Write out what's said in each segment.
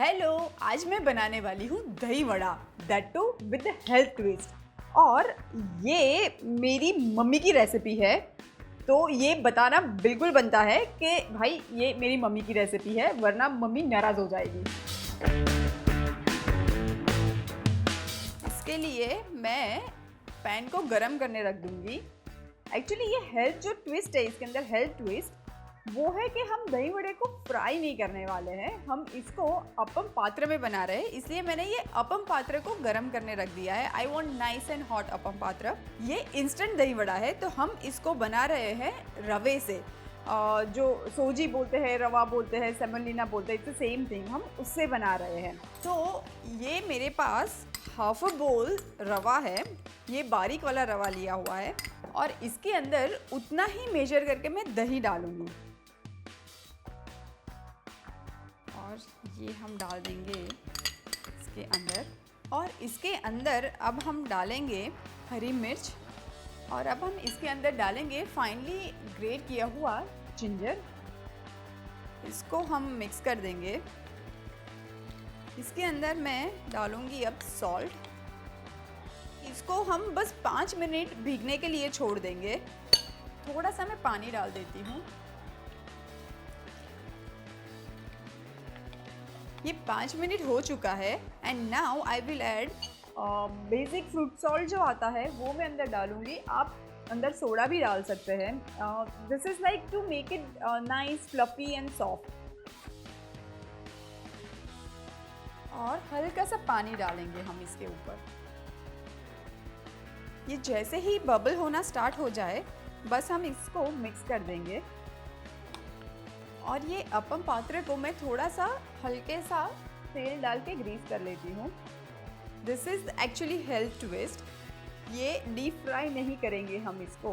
Hello, आज मैं बनाने वाली हूँ dahi vada, that too with health twist. और ये मेरी मम्मी की रेसिपी है, तो ये बताना बिल्कुल बनता है कि भाई ये मेरी मम्मी की रेसिपी है, वरना मम्मी नाराज़ हो जाएगी। इसके लिए मैं पैन को गरम करने रख दूँगी। एक्चुअली ये हेल्थ जो ट्विस्ट है, इसके अंदर हेल्थ ट्विस्ट वो है कि हम दही वड़े को फ्राई नहीं करने वाले हैं, हम इसको अपम पात्र में बना रहे हैं। इसलिए मैंने ये अपम पात्र को गरम करने रख दिया है। I want nice and hot appam पात्र। ये इंस्टेंट दही वड़ा है, तो हम इसको बना रहे हैं रवे से। जो सोजी बोलते हैं, रवा बोलते हैं, सेमोलिना बोलते हैं, इट्स द सेम थिंग, हम उससे बना रहे हैं। तो ये मेरे पास हाफ अ बोल रवा है, ये बारीक वाला रवा लिया हुआ है, और इसके अंदर उतना ही मेजर करके मैं दही डालूंगी। और ये हम डाल देंगे इसके अंदर, और इसके अंदर अब हम डालेंगे हरी मिर्च, और अब हम इसके अंदर डालेंगे फाइनली ग्रेट किया हुआ जिंजर। इसको हम मिक्स कर देंगे। इसके अंदर मैं डालूंगी अब सॉल्ट। इसको हम बस 5 मिनट भीगने के लिए छोड़ देंगे। थोड़ा सा मैं पानी डाल देती हूँ। ये 5 मिनट हो चुका है, and now I will add basic fruit salt जो आता है वो मैं अंदर डालूंगी। आप अंदर सोडा भी डाल सकते हैं। This is like to make it nice fluffy and soft. और हल्का सा पानी डालेंगे हम इसके ऊपर। ये जैसे ही बबल होना स्टार्ट हो जाए, बस हम इसको मिक्स कर देंगे। और ये अपम पात्र को मैं थोड़ा सा हल्के सा तेल डाल के ग्रीस कर लेती हूँ। This is actually health twist. ये डीप फ्राई नहीं करेंगे हम इसको,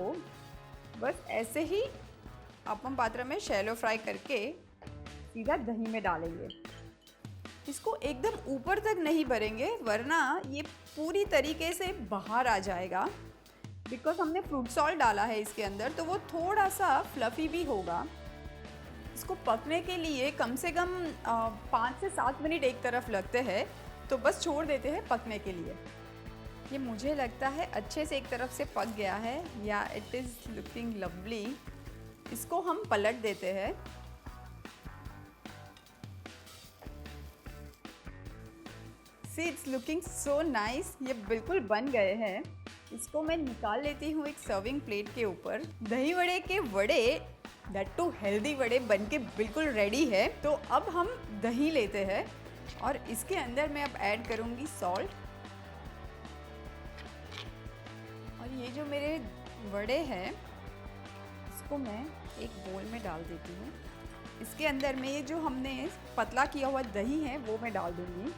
बस ऐसे ही अपम पात्र में शैलो फ्राई करके सीधा दही में डालेंगे। इसको एकदम ऊपर तक नहीं भरेंगे, वरना ये पूरी तरीके से बाहर आ जाएगा। बिकॉज हमने फ्रूट सॉल्ट डाला है इसके अंदर, तो वो थोड़ा सा फ्लफ़ी भी होगा। इसको पकने के लिए कम से कम 5 से 7 मिनट एक तरफ लगते हैं, तो बस छोड़ देते हैं पकने के लिए। ये मुझे लगता है अच्छे से एक तरफ से पक गया है, या इट इज़ लुकिंग लवली। इसको हम पलट देते हैं। See it's looking so nice. ये बिल्कुल बन गए हैं। इसको मैं निकाल लेती हूँ एक सर्विंग प्लेट के ऊपर। दही वड़े के वड़े, दैट टू हेल्दी वड़े, बन के बिल्कुल रेडी है। तो अब हम दही लेते हैं, और इसके अंदर मैं अब ऐड करूँगी सॉल्ट। और ये जो मेरे वड़े हैं, इसको मैं एक बोल में डाल देती हूँ। इसके अंदर में ये जो हमने पतला किया हुआ दही है वो मैं डाल दूँगी,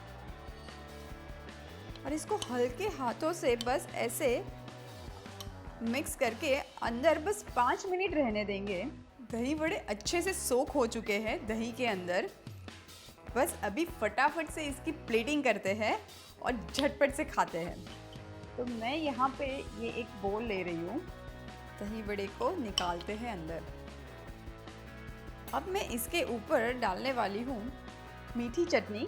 और इसको हल्के हाथों से बस ऐसे मिक्स करके अंदर बस 5 मिनट रहने देंगे। दही बड़े अच्छे से सोख हो चुके हैं दही के अंदर। बस अभी फटाफट से इसकी प्लेटिंग करते हैं और झटपट से खाते हैं। तो मैं यहाँ पे ये एक बोल ले रही हूँ। दही बड़े को निकालते हैं अंदर। अब मैं इसके ऊपर डालने वाली हूँ मीठी चटनी,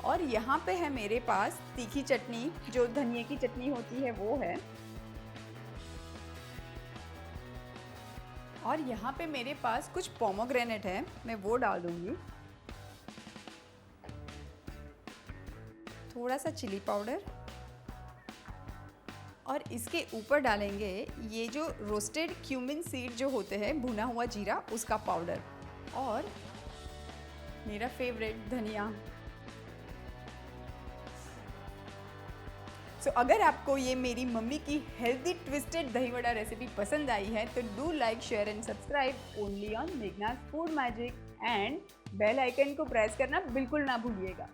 और यहाँ पे है मेरे पास तीखी चटनी, जो धनिया की चटनी होती है वो है। और यहाँ पे मेरे पास कुछ पोमोग्रेनेट है, मैं वो डाल दूँगी। थोड़ा सा चिली पाउडर, और इसके ऊपर डालेंगे ये जो रोस्टेड क्यूमिन सीड जो होते हैं, भुना हुआ जीरा, उसका पाउडर, और मेरा फेवरेट धनिया। तो अगर आपको ये मेरी मम्मी की हेल्दी ट्विस्टेड दही वड़ा रेसिपी पसंद आई है, तो do like, share and subscribe only on Meghna's food magic, and bell icon को प्रेस करना बिल्कुल ना भूलिएगा।